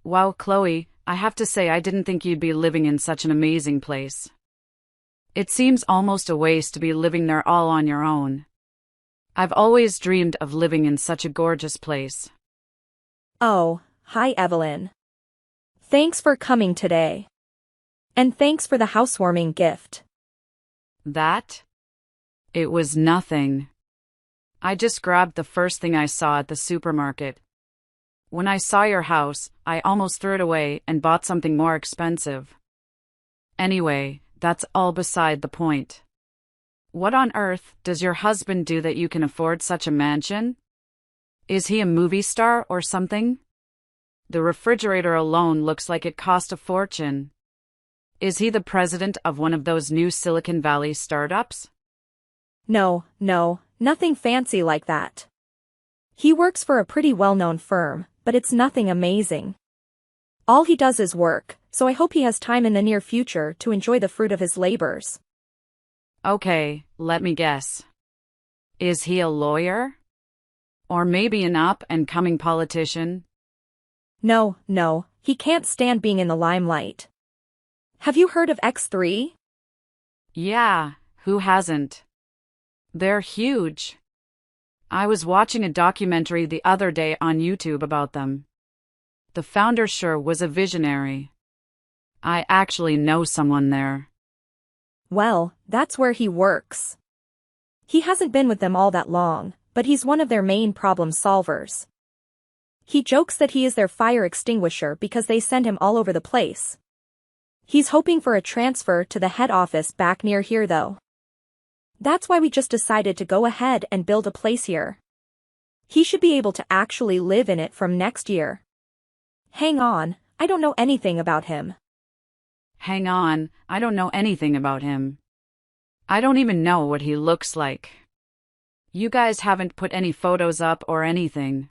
Wow, Chloe, I have to say I didn't think you'd be living in such an amazing place. It seems almost a waste to be living there all on your own. I've always dreamed of living in such a gorgeous place. Oh, hi Evelyn. Thanks for coming today. And thanks for the housewarming gift. That? It was nothing. I just grabbed the first thing I saw at the supermarket. When I saw your house, I almost threw it away and bought something more expensive. Anyway, that's all beside the point. What on earth does your husband do that you can afford such a mansion? Is he a movie star or something? The refrigerator alone looks like it cost a fortune. Is he the president of one of those new Silicon Valley startups? No, nothing fancy like that. He works for a pretty well-known firm, but it's nothing amazing. All he does is work, so I hope he has time in the near future to enjoy the fruit of his labors. Okay, let me guess. Is he a lawyer? Or maybe an up-and-coming politician? No, he can't stand being in the limelight. Have you heard of X3? Yeah, who hasn't? They're huge. I was watching a documentary the other day on YouTube about them. The founder sure was a visionary. I actually know someone there. Well, that's where he works. He hasn't been with them all that long, but he's one of their main problem solvers. He jokes that he is their fire extinguisher because they send him all over the place. He's hoping for a transfer to the head office back near here though. That's why we just decided to go ahead and build a place here. He should be able to actually live in it from next year. Hang on, I don't know anything about him. Hang on, I don't know anything about him. I don't even know what he looks like. You guys haven't put any photos up or anything.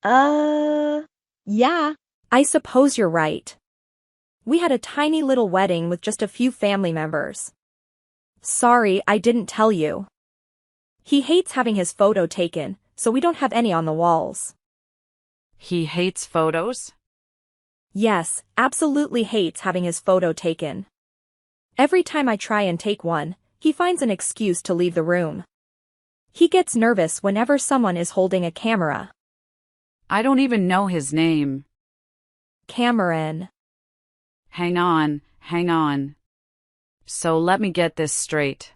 Yeah. I suppose you're right. We had a tiny little wedding with just a few family members. Sorry, I didn't tell you. He hates having his photo taken, so we don't have any on the walls. He hates photos? Yes, absolutely hates having his photo taken. Every time I try and take one, he finds an excuse to leave the room. He gets nervous whenever someone is holding a camera. I don't even know his name. Cameron. Hang on. So let me get this straight.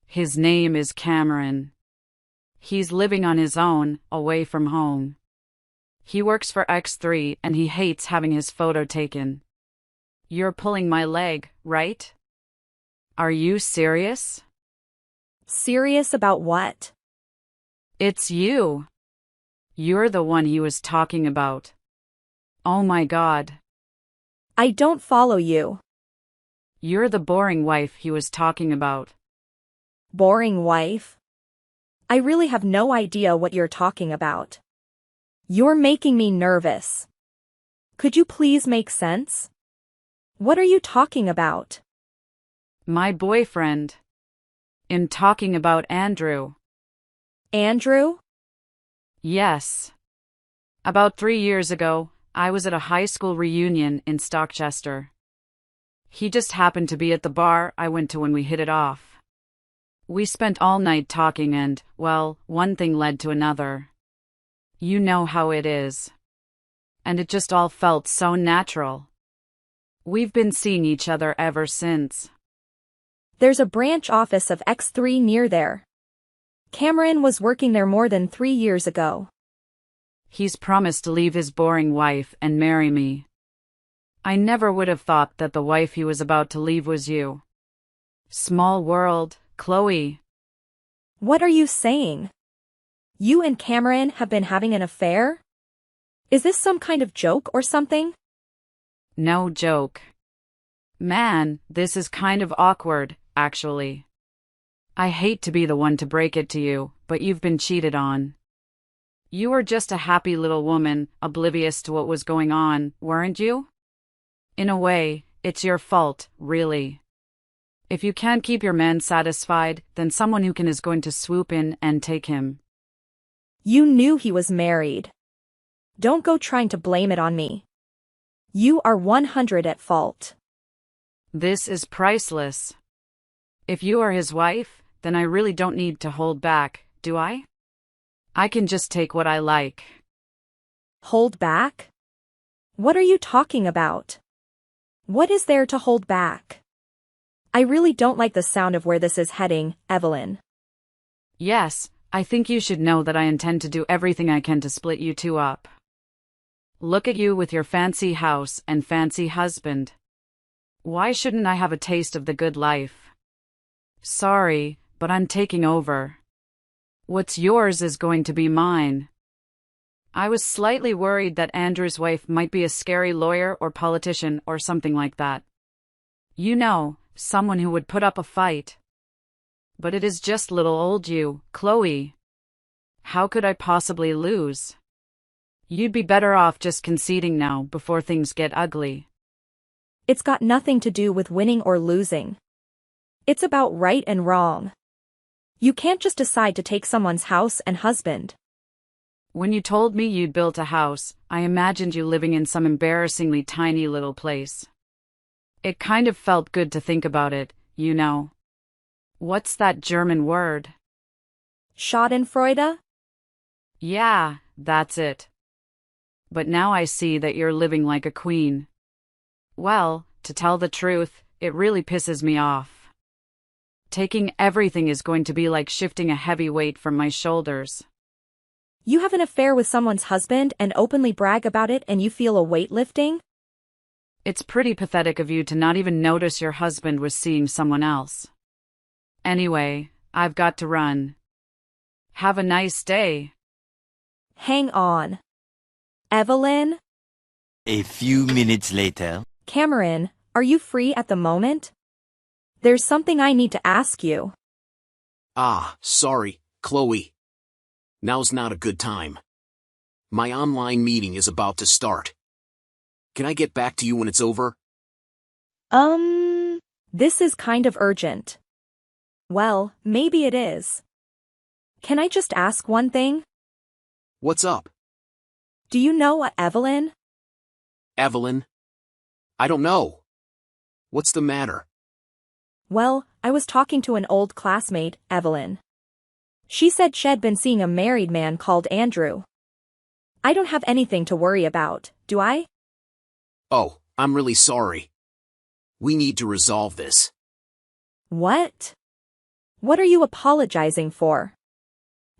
His name is Cameron. He's living on his own, away from home. He works for X3 and he hates having his photo taken. You're pulling my leg, right? Are you serious? Serious about what? It's you. You're the one he was talking about. Oh my God. I don't follow you. You're the boring wife he was talking about. Boring wife? I really have no idea what you're talking about. You're making me nervous. Could you please make sense? What are you talking about? My boyfriend. I'm talking about Andrew. Andrew? Yes. About 3 years ago, I was at a high school reunion in Stockchester. He just happened to be at the bar I went to when we hit it off. We spent all night talking and, well, one thing led to another. You know how it is. And it just all felt so natural. We've been seeing each other ever since. There's a branch office of X3 near there. Cameron was working there more than 3 years ago. He's promised to leave his boring wife and marry me. I never would have thought that the wife he was about to leave was you. Small world, Chloe. What are you saying? You and Cameron have been having an affair? Is this some kind of joke or something? No joke. Man, this is kind of awkward, actually. I hate to be the one to break it to you, but you've been cheated on. You were just a happy little woman, oblivious to what was going on, weren't you? In a way, it's your fault, really. If you can't keep your man satisfied, then someone who can is going to swoop in and take him. You knew he was married. Don't go trying to blame it on me. You are 100 at fault. This is priceless. If you are his wife, then I really don't need to hold back, do I? I can just take what I like. Hold back? What are you talking about? What is there to hold back? I really don't like the sound of where this is heading, Evelyn. Yes, I think you should know that I intend to do everything I can to split you two up. Look at you with your fancy house and fancy husband. Why shouldn't I have a taste of the good life? Sorry, but I'm taking over. What's yours is going to be mine. I was slightly worried that Andrew's wife might be a scary lawyer or politician or something like that. You know, someone who would put up a fight. But it is just little old you, Chloe. How could I possibly lose? You'd be better off just conceding now before things get ugly. It's got nothing to do with winning or losing. It's about right and wrong. You can't just decide to take someone's house and husband. When you told me you'd built a house, I imagined you living in some embarrassingly tiny little place. It kind of felt good to think about it, you know. What's that German word? Schadenfreude? Yeah, that's it. But now I see that you're living like a queen. Well, to tell the truth, it really pisses me off. Taking everything is going to be like shifting a heavy weight from my shoulders. You have an affair with someone's husband and openly brag about it and you feel a weight lifting? It's pretty pathetic of you to not even notice your husband was seeing someone else. Anyway, I've got to run. Have a nice day. Hang on. Evelyn? A few minutes later. Cameron, are you free at the moment? There's something I need to ask you. Sorry, Chloe. Now's not a good time. My online meeting is about to start. Can I get back to you when it's over? This is kind of urgent. Well, maybe it is. Can I just ask one thing? What's up? Do you know Evelyn? Evelyn? I don't know. What's the matter? Well, I was talking to an old classmate, Evelyn. She said she'd been seeing a married man called Andrew. I don't have anything to worry about, do I? Oh, I'm really sorry. We need to resolve this. What? What are you apologizing for?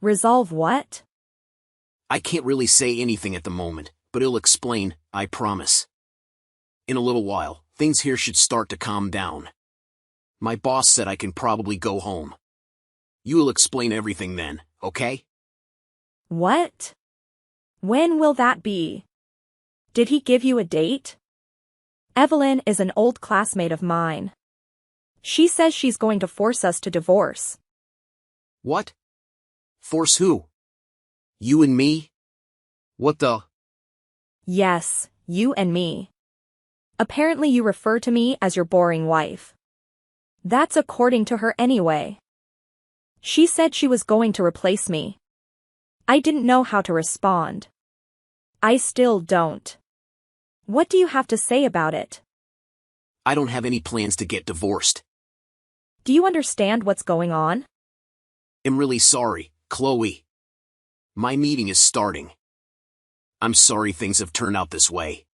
Resolve what? I can't really say anything at the moment, but I'll explain, I promise. In a little while, things here should start to calm down. My boss said I can probably go home. You will explain everything then, okay? What? When will that be? Did he give you a date? Evelyn is an old classmate of mine. She says she's going to force us to divorce. What? Force who? You and me? What the? Yes, you and me. Apparently you refer to me as your boring wife. That's according to her anyway. She said she was going to replace me. I didn't know how to respond. I still don't. What do you have to say about it? I don't have any plans to get divorced. Do you understand what's going on? I'm really sorry, Chloe. My meeting is starting. I'm sorry things have turned out this way.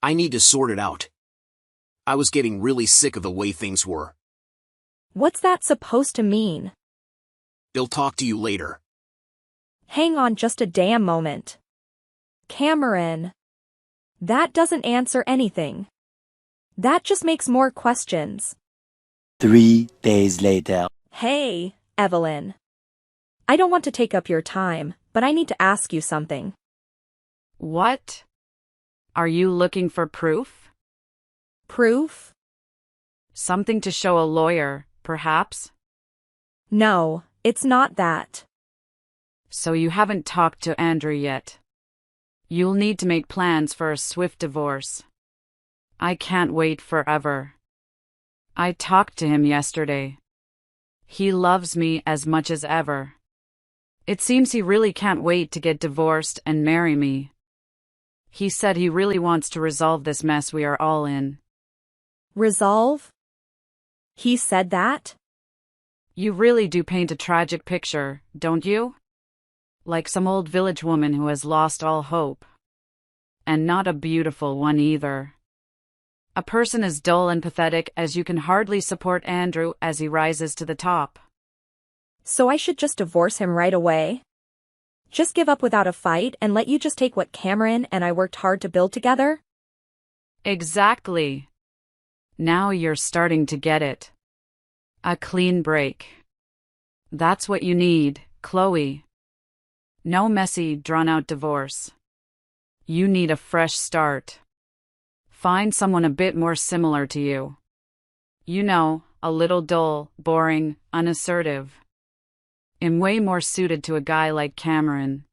I need to sort it out. I was getting really sick of the way things were. What's that supposed to mean? I'll talk to you later. Hang on just a damn moment. Cameron. That doesn't answer anything. That just makes more questions. 3 days later. Hey, Evelyn. I don't want to take up your time, but I need to ask you something. What? Are you looking for proof? Proof? Something to show a lawyer, perhaps? No, it's not that. So you haven't talked to Andrew yet. You'll need to make plans for a swift divorce. I can't wait forever. I talked to him yesterday. He loves me as much as ever. It seems he really can't wait to get divorced and marry me. He said he really wants to resolve this mess we are all in. Resolve? He said that? You really do paint a tragic picture, don't you? Like some old village woman who has lost all hope. And not a beautiful one either. A person as dull and pathetic as you can hardly support Andrew as he rises to the top. So I should just divorce him right away? Just give up without a fight and let you just take what Cameron and I worked hard to build together? Exactly. Now you're starting to get it. A clean break. That's what you need, Chloe. No messy, drawn-out divorce. You need a fresh start. Find someone a bit more similar to you. You know, a little dull, boring, unassertive. I'm way more suited to a guy like Cameron.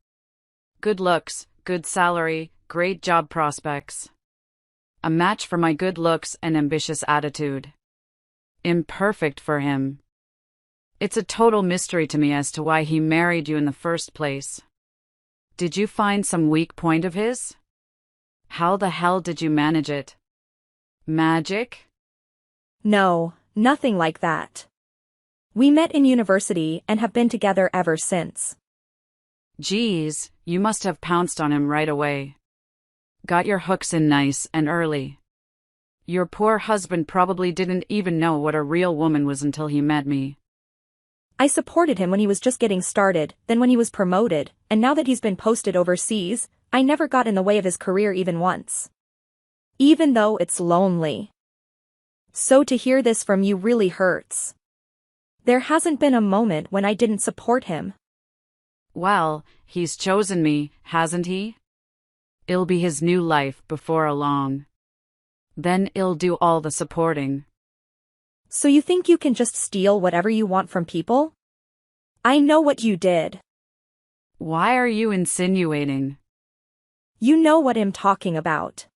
Good looks, good salary, great job prospects. A match for my good looks and ambitious attitude. Imperfect for him. It's a total mystery to me as to why he married you in the first place. Did you find some weak point of his? How the hell did you manage it? Magic? No, nothing like that. We met in university and have been together ever since. Geez, you must have pounced on him right away. Got your hooks in nice and early. Your poor husband probably didn't even know what a real woman was until he met me. I supported him when he was just getting started, then when he was promoted, and now that he's been posted overseas, I never got in the way of his career even once. Even though it's lonely. So to hear this from you really hurts. There hasn't been a moment when I didn't support him. Well, he's chosen me, hasn't he? It'll be his new life before long. Then it'll do all the supporting. So you think you can just steal whatever you want from people? I know what you did. Why are you insinuating? You know what I'm talking about.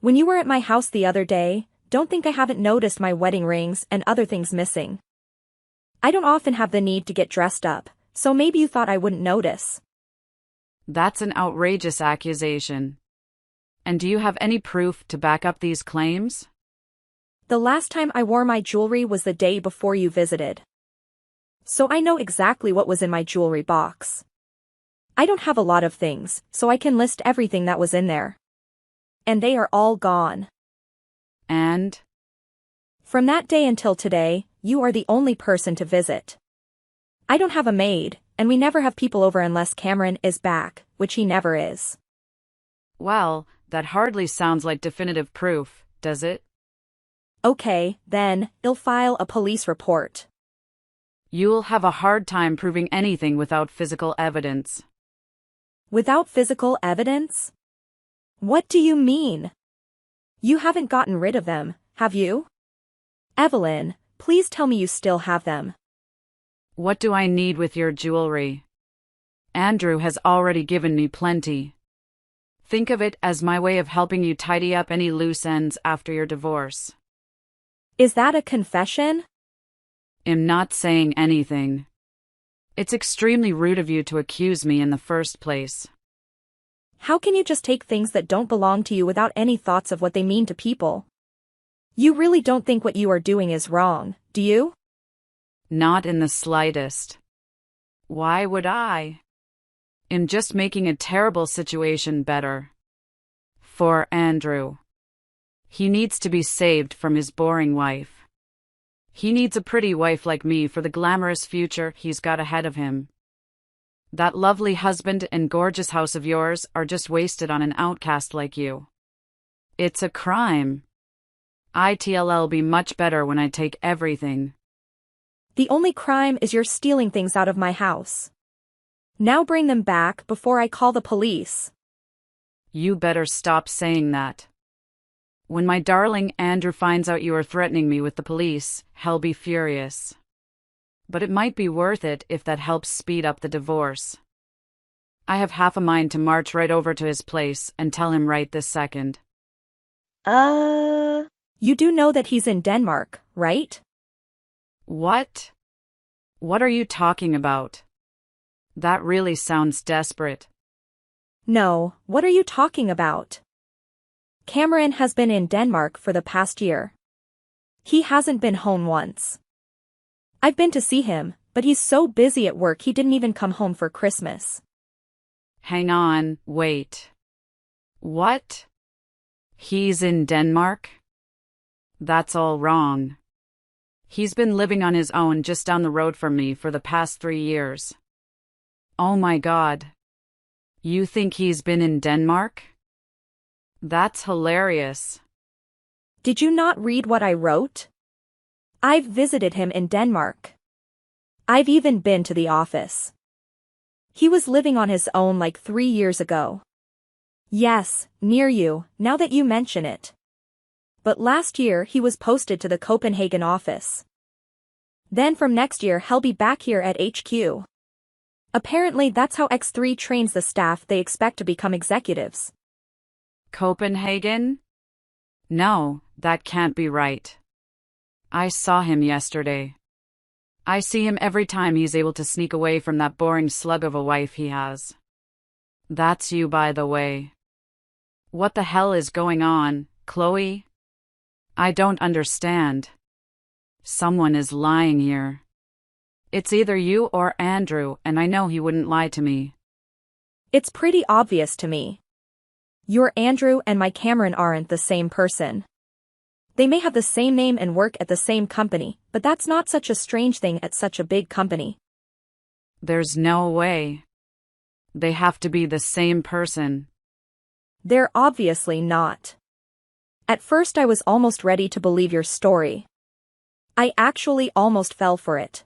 When you were at my house the other day, don't think I haven't noticed my wedding rings and other things missing. I don't often have the need to get dressed up, so maybe you thought I wouldn't notice. That's an outrageous accusation. And do you have any proof to back up these claims? The last time I wore my jewelry was the day before you visited. So I know exactly what was in my jewelry box. I don't have a lot of things, so I can list everything that was in there. And they are all gone. And? From that day until today, you are the only person to visit. I don't have a maid, and we never have people over unless Cameron is back, which he never is. Well, that hardly sounds like definitive proof, does it? Okay, then, I'll file a police report. You'll have a hard time proving anything without physical evidence. Without physical evidence? What do you mean? You haven't gotten rid of them, have you? Evelyn, please tell me you still have them. What do I need with your jewelry? Andrew has already given me plenty. Think of it as my way of helping you tidy up any loose ends after your divorce. Is that a confession? I'm not saying anything. It's extremely rude of you to accuse me in the first place. How can you just take things that don't belong to you without any thoughts of what they mean to people? You really don't think what you are doing is wrong, do you? Not in the slightest. Why would I? I'm just making a terrible situation better. For Andrew. He needs to be saved from his boring wife. He needs a pretty wife like me for the glamorous future he's got ahead of him. That lovely husband and gorgeous house of yours are just wasted on an outcast like you. It's a crime. It'll be much better when I take everything. The only crime is you're stealing things out of my house. Now bring them back before I call the police. You better stop saying that. When my darling Andrew finds out you are threatening me with the police, he'll be furious. But it might be worth it if that helps speed up the divorce. I have half a mind to march right over to his place and tell him right this second. You do know that he's in Denmark, right? What? What are you talking about? That really sounds desperate. No, what are you talking about? Cameron has been in Denmark for the past year. He hasn't been home once. I've been to see him, but he's so busy at work he didn't even come home for Christmas. Hang on, wait. What? He's in Denmark? That's all wrong. He's been living on his own just down the road from me for the past 3 years. Oh my God. You think he's been in Denmark? That's hilarious. Did you not read what I wrote? I've visited him in Denmark. I've even been to the office. He was living on his own like 3 years ago. Yes, near you, now that you mention it. But last year he was posted to the Copenhagen office. Then from next year he'll be back here at HQ. Apparently that's how X3 trains the staff they expect to become executives. Copenhagen? No, that can't be right. I saw him yesterday. I see him every time he's able to sneak away from that boring slug of a wife he has. That's you, by the way. What the hell is going on, Chloe? I don't understand. Someone is lying here. It's either you or Andrew, and I know he wouldn't lie to me. It's pretty obvious to me. Your Andrew and my Cameron aren't the same person. They may have the same name and work at the same company, but that's not such a strange thing at such a big company. There's no way. They have to be the same person. They're obviously not. At first I was almost ready to believe your story. I actually almost fell for it.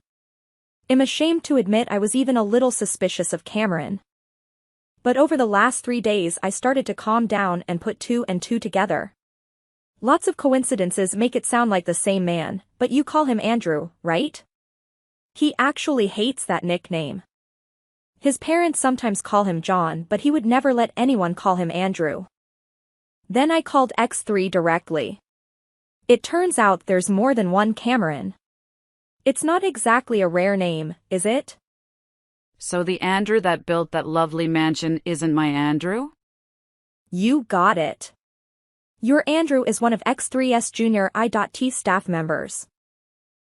I'm ashamed to admit I was even a little suspicious of Cameron. But over the last 3 days I started to calm down and put 2 and 2 together. Lots of coincidences make it sound like the same man, but you call him Andrew, right? He actually hates that nickname. His parents sometimes call him John, but he would never let anyone call him Andrew. Then I called X3 directly. It turns out there's more than one Cameron. It's not exactly a rare name, is it? So the Andrew that built that lovely mansion isn't my Andrew? You got it. Your Andrew is one of X3's junior I.T staff members.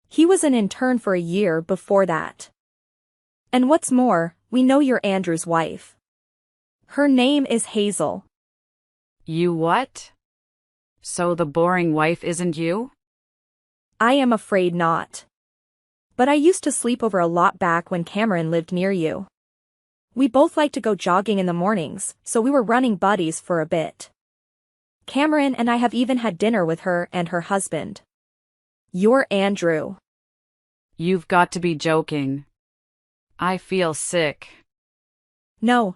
He was an intern for a year before that. And what's more, we know you're Andrew's wife. Her name is Hazel. You what? So the boring wife isn't you? I am afraid not. But I used to sleep over a lot back when Cameron lived near you. We both like to go jogging in the mornings, so we were running buddies for a bit. Cameron and I have even had dinner with her and her husband. You're Andrew. You've got to be joking. I feel sick. No,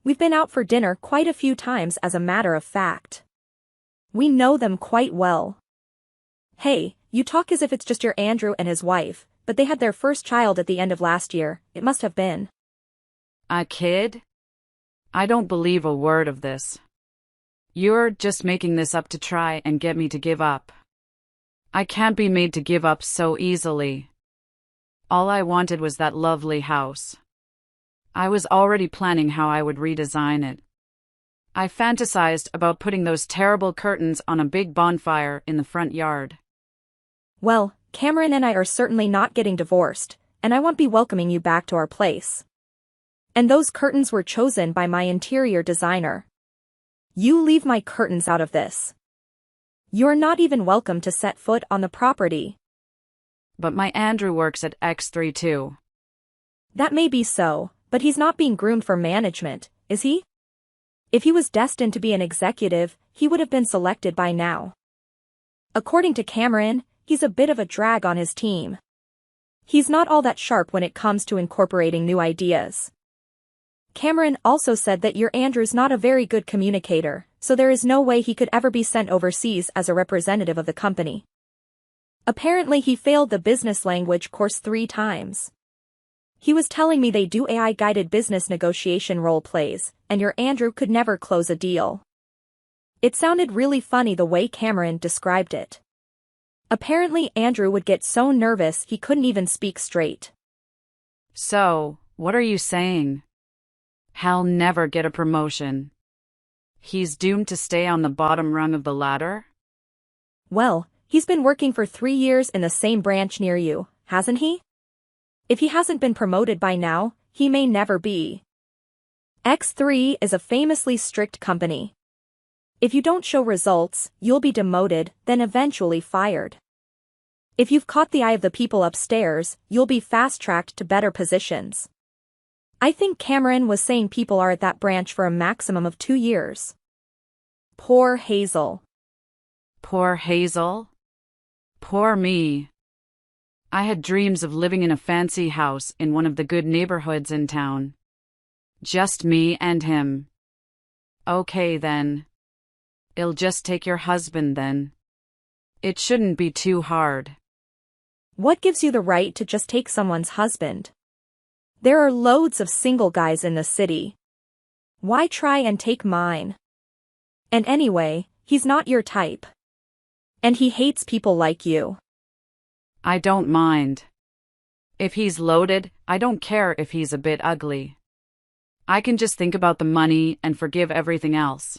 we've been out for dinner quite a few times as a matter of fact. We know them quite well. Hey, you talk as if it's just your Andrew and his wife, but they had their first child at the end of last year, it must have been. A kid? I don't believe a word of this. You're just making this up to try and get me to give up. I can't be made to give up so easily. All I wanted was that lovely house. I was already planning how I would redesign it. I fantasized about putting those terrible curtains on a big bonfire in the front yard. Well, Cameron and I are certainly not getting divorced, and I won't be welcoming you back to our place. And those curtains were chosen by my interior designer. You leave my curtains out of this. You're not even welcome to set foot on the property. But my Andrew works at X3 too. That may be so, but he's not being groomed for management, is he? If he was destined to be an executive, he would have been selected by now. According to Cameron, he's a bit of a drag on his team. He's not all that sharp when it comes to incorporating new ideas. Cameron also said that your Andrew's not a very good communicator, so there is no way he could ever be sent overseas as a representative of the company. Apparently he failed the business language course 3 times. He was telling me they do AI-guided business negotiation role plays, and your Andrew could never close a deal. It sounded really funny the way Cameron described it. Apparently Andrew would get so nervous he couldn't even speak straight. So, what are you saying? He'll never get a promotion. He's doomed to stay on the bottom rung of the ladder? Well, he's been working for 3 years in the same branch near you, hasn't he? If he hasn't been promoted by now, he may never be. X3 is a famously strict company. If you don't show results, you'll be demoted, then eventually fired. If you've caught the eye of the people upstairs, you'll be fast-tracked to better positions. I think Cameron was saying people are at that branch for a maximum of 2 years. Poor Hazel. Poor Hazel? Poor me. I had dreams of living in a fancy house in one of the good neighborhoods in town. Just me and him. Okay then. I'll just take your husband then. It shouldn't be too hard. What gives you the right to just take someone's husband? There are loads of single guys in the city. Why try and take mine? And anyway, he's not your type. And he hates people like you. I don't mind. If he's loaded, I don't care if he's a bit ugly. I can just think about the money and forgive everything else.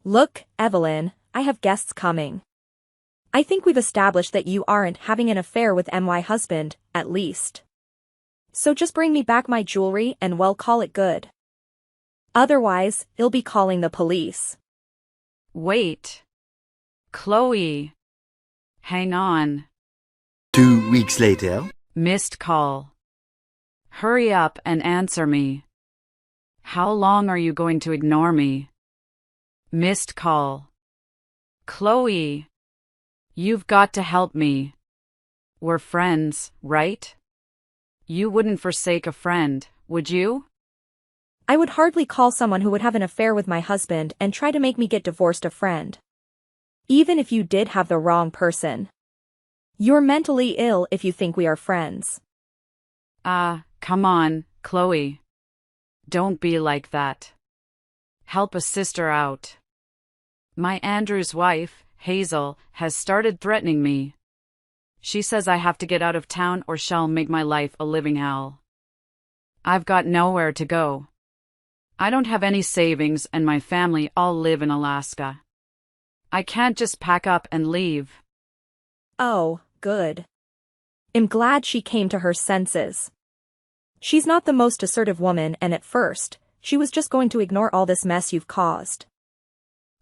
Look, Evelyn, I have guests coming. I think we've established that you aren't having an affair with my husband, at least. So just bring me back my jewelry and we'll call it good. Otherwise, he'll be calling the police. Wait. Chloe. Hang on. 2 weeks later. Missed call. Hurry up and answer me. How long are you going to ignore me? Missed call. Chloe. You've got to help me. We're friends, right? You wouldn't forsake a friend, would you? I would hardly call someone who would have an affair with my husband and try to make me get divorced a friend. Even if you did have the wrong person. You're mentally ill if you think we are friends. Come on, Chloe. Don't be like that. Help a sister out. My Andrew's wife, Hazel, has started threatening me. She says I have to get out of town or she'll make my life a living hell. I've got nowhere to go. I don't have any savings and my family all live in Alaska. I can't just pack up and leave. Oh, good. I'm glad she came to her senses. She's not the most assertive woman and at first, she was just going to ignore all this mess you've caused.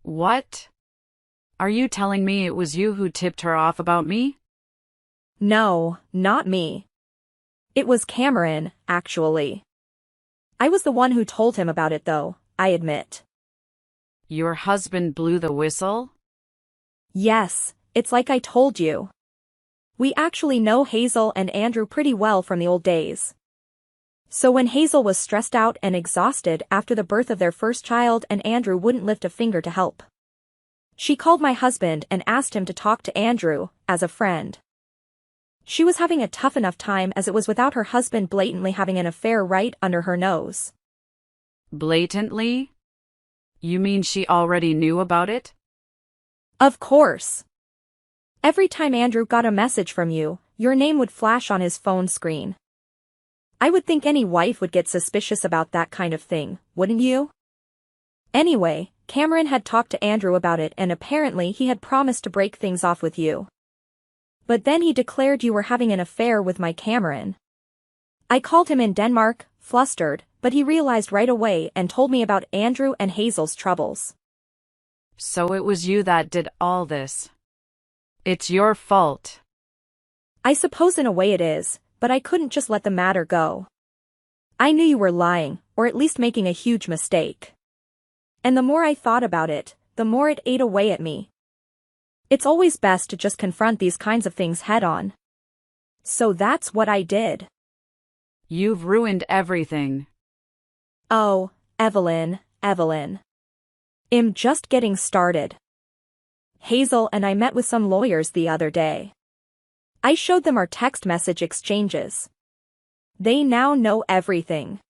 What? Are you telling me it was you who tipped her off about me? No, not me. It was Cameron, actually. I was the one who told him about it though, I admit. Your husband blew the whistle? Yes, it's like I told you. We actually know Hazel and Andrew pretty well from the old days. So when Hazel was stressed out and exhausted after the birth of their first child and Andrew wouldn't lift a finger to help, she called my husband and asked him to talk to Andrew, as a friend. She was having a tough enough time as it was without her husband blatantly having an affair right under her nose. Blatantly? You mean she already knew about it? Of course. Every time Andrew got a message from you, your name would flash on his phone screen. I would think any wife would get suspicious about that kind of thing, wouldn't you? Anyway, Cameron had talked to Andrew about it and apparently he had promised to break things off with you. But then he declared you were having an affair with my Cameron. I called him in Denmark, flustered, but he realized right away and told me about Andrew and Hazel's troubles. So it was you that did all this. It's your fault. I suppose in a way it is, but I couldn't just let the matter go. I knew you were lying, or at least making a huge mistake. And the more I thought about it, the more it ate away at me. It's always best to just confront these kinds of things head-on. So that's what I did. You've ruined everything. Oh, Evelyn. I'm just getting started. Hazel and I met with some lawyers the other day. I showed them our text message exchanges. They now know everything.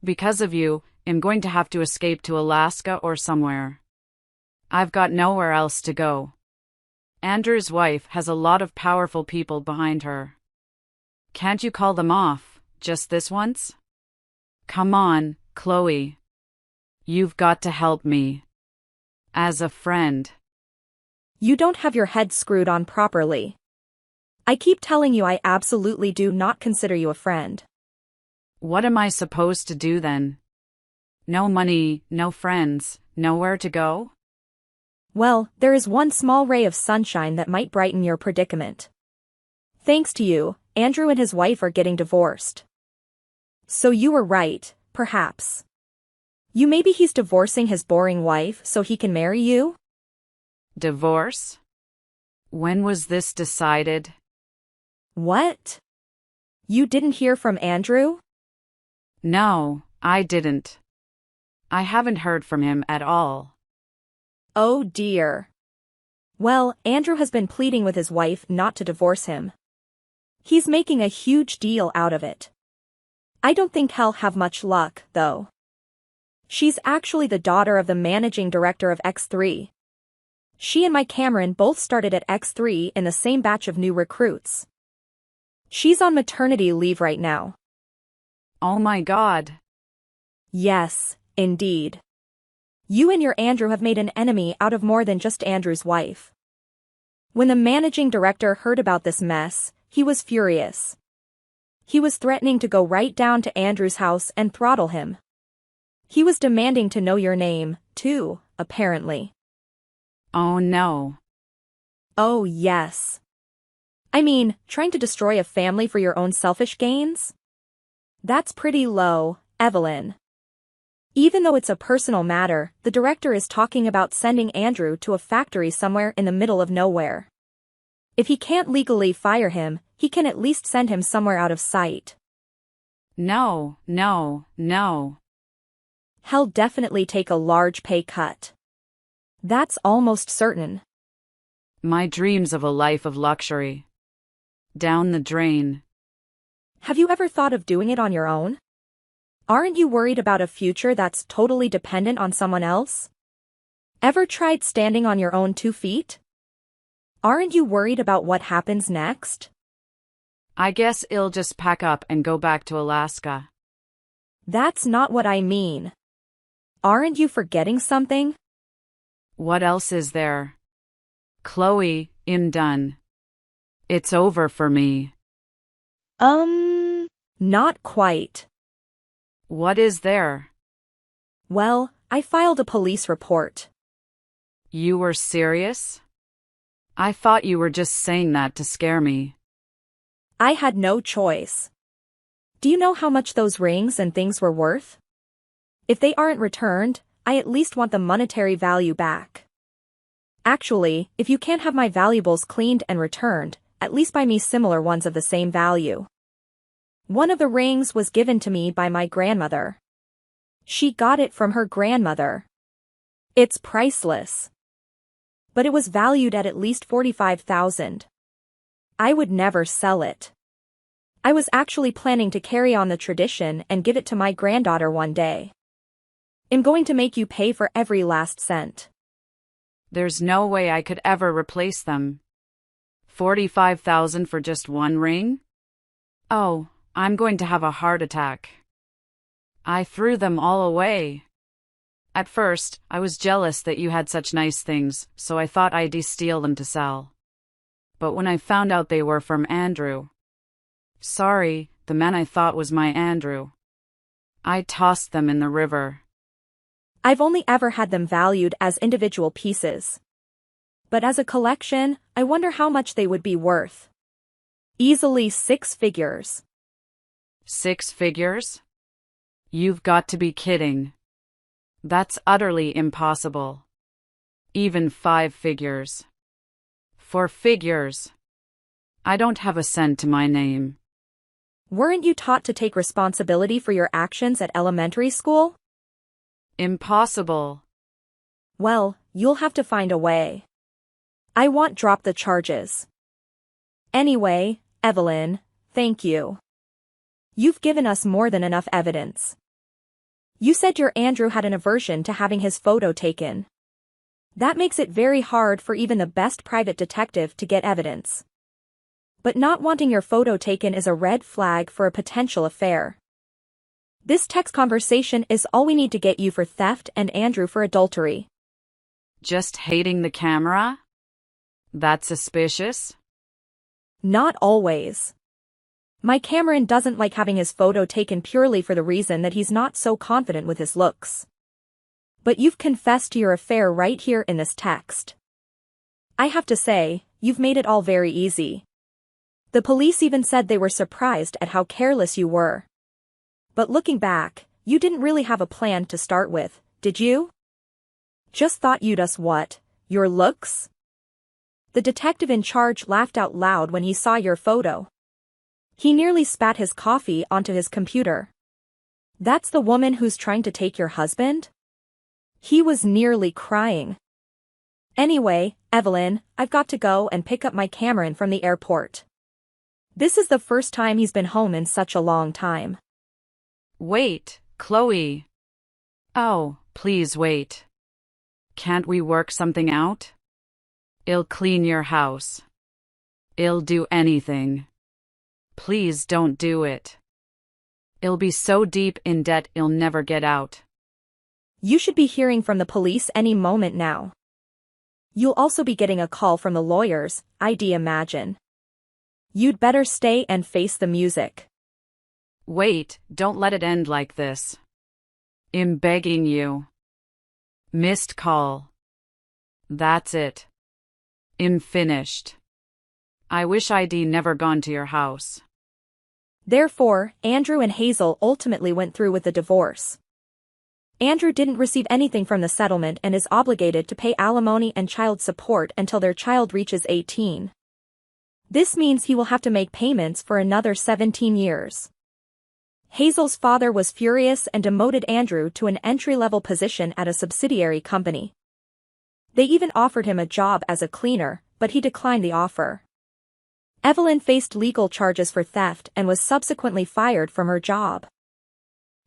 Because of you, I'm going to have to escape to Alaska or somewhere. I've got nowhere else to go. Andrew's wife has a lot of powerful people behind her. Can't you call them off, just this once? Come on, Chloe, you've got to help me. As a friend. You don't have your head screwed on properly. I keep telling you I absolutely do not consider you a friend. What am I supposed to do then? No money, no friends, nowhere to go? Well, there is one small ray of sunshine that might brighten your predicament. Thanks to you, Andrew and his wife are getting divorced. So you were right, perhaps. Maybe he's divorcing his boring wife so he can marry you? Divorce? When was this decided? What? You didn't hear from Andrew? No, I didn't. I haven't heard from him at all. Oh dear. Well, Andrew has been pleading with his wife not to divorce him. He's making a huge deal out of it. I don't think he'll have much luck, though. She's actually the daughter of the managing director of X3. She and Mike Cameron both started at X3 in the same batch of new recruits. She's on maternity leave right now. Oh my God. Yes, indeed. You and your Andrew have made an enemy out of more than just Andrew's wife. When the managing director heard about this mess, he was furious. He was threatening to go right down to Andrew's house and throttle him. He was demanding to know your name, too, apparently. Oh no. Oh yes. I mean, trying to destroy a family for your own selfish gains? That's pretty low, Evelyn. Even though it's a personal matter, the director is talking about sending Andrew to a factory somewhere in the middle of nowhere. If he can't legally fire him, he can at least send him somewhere out of sight. No, no, no. He'll definitely take a large pay cut. That's almost certain. My dreams of a life of luxury. Down the drain. Have you ever thought of doing it on your own? Aren't you worried about a future that's totally dependent on someone else? Ever tried standing on your own 2 feet? Aren't you worried about what happens next? I guess I'll just pack up and go back to Alaska. That's not what I mean. Aren't you forgetting something? What else is there? Chloe, I'm done. It's over for me. Not quite. What is there? Well, I filed a police report. You were serious? I thought you were just saying that to scare me. I had no choice. Do you know how much those rings and things were worth? If they aren't returned, I at least want the monetary value back. Actually, if you can't have my valuables cleaned and returned, at least buy me similar ones of the same value. One of the rings was given to me by my grandmother. She got it from her grandmother. It's priceless. But it was valued at least $45,000. I would never sell it. I was actually planning to carry on the tradition and give it to my granddaughter one day. I'm going to make you pay for every last cent. There's no way I could ever replace them. $45,000 for just one ring? Oh, I'm going to have a heart attack. I threw them all away. At first, I was jealous that you had such nice things, so I thought I'd steal them to sell. But when I found out they were from Andrew. Sorry, the man I thought was my Andrew. I tossed them in the river. I've only ever had them valued as individual pieces. But as a collection, I wonder how much they would be worth. Easily 6 figures. 6 figures? You've got to be kidding. That's utterly impossible. Even 5 figures. 4 figures. I don't have a cent to my name. Weren't you taught to take responsibility for your actions at elementary school? Impossible. Well, you'll have to find a way. I won't drop the charges. Anyway, Evelyn, thank you. You've given us more than enough evidence. You said your Andrew had an aversion to having his photo taken. That makes it very hard for even the best private detective to get evidence. But not wanting your photo taken is a red flag for a potential affair. This text conversation is all we need to get you for theft and Andrew for adultery. Just hating the camera? That's suspicious? Not always. My Cameron doesn't like having his photo taken purely for the reason that he's not so confident with his looks. But you've confessed to your affair right here in this text. I have to say, you've made it all very easy. The police even said they were surprised at how careless you were. But looking back, you didn't really have a plan to start with, did you? Just thought you'd us what? Your looks? The detective in charge laughed out loud when he saw your photo. He nearly spat his coffee onto his computer. That's the woman who's trying to take your husband? He was nearly crying. Anyway, Evelyn, I've got to go and pick up my Cameron from the airport. This is the first time he's been home in such a long time. Wait, Chloe. Oh, please wait. Can't we work something out? I'll clean your house. I'll do anything. Please don't do it. I'll be so deep in debt I'll never get out. You should be hearing from the police any moment now. You'll also be getting a call from the lawyers, I'd imagine. You'd better stay and face the music. Wait, don't let it end like this. I'm begging you. Missed call. That's it. I'm finished. I wish I'd never gone to your house. Therefore, Andrew and Hazel ultimately went through with the divorce. Andrew didn't receive anything from the settlement and is obligated to pay alimony and child support until their child reaches 18. This means he will have to make payments for another 17 years. Hazel's father was furious and demoted Andrew to an entry-level position at a subsidiary company. They even offered him a job as a cleaner, but he declined the offer. Evelyn faced legal charges for theft and was subsequently fired from her job.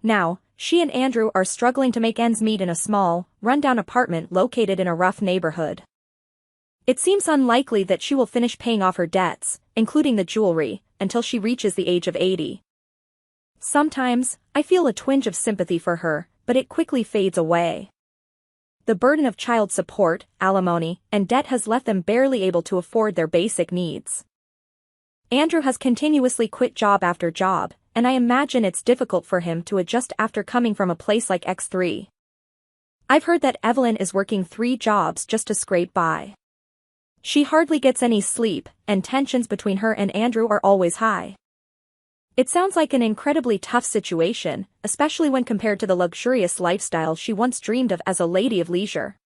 Now, she and Andrew are struggling to make ends meet in a small, run-down apartment located in a rough neighborhood. It seems unlikely that she will finish paying off her debts, including the jewelry, until she reaches the age of 80. Sometimes, I feel a twinge of sympathy for her, but it quickly fades away. The burden of child support, alimony, and debt has left them barely able to afford their basic needs. Andrew has continuously quit job after job, and I imagine it's difficult for him to adjust after coming from a place like X3. I've heard that Evelyn is working 3 jobs just to scrape by. She hardly gets any sleep, and tensions between her and Andrew are always high. It sounds like an incredibly tough situation, especially when compared to the luxurious lifestyle she once dreamed of as a lady of leisure.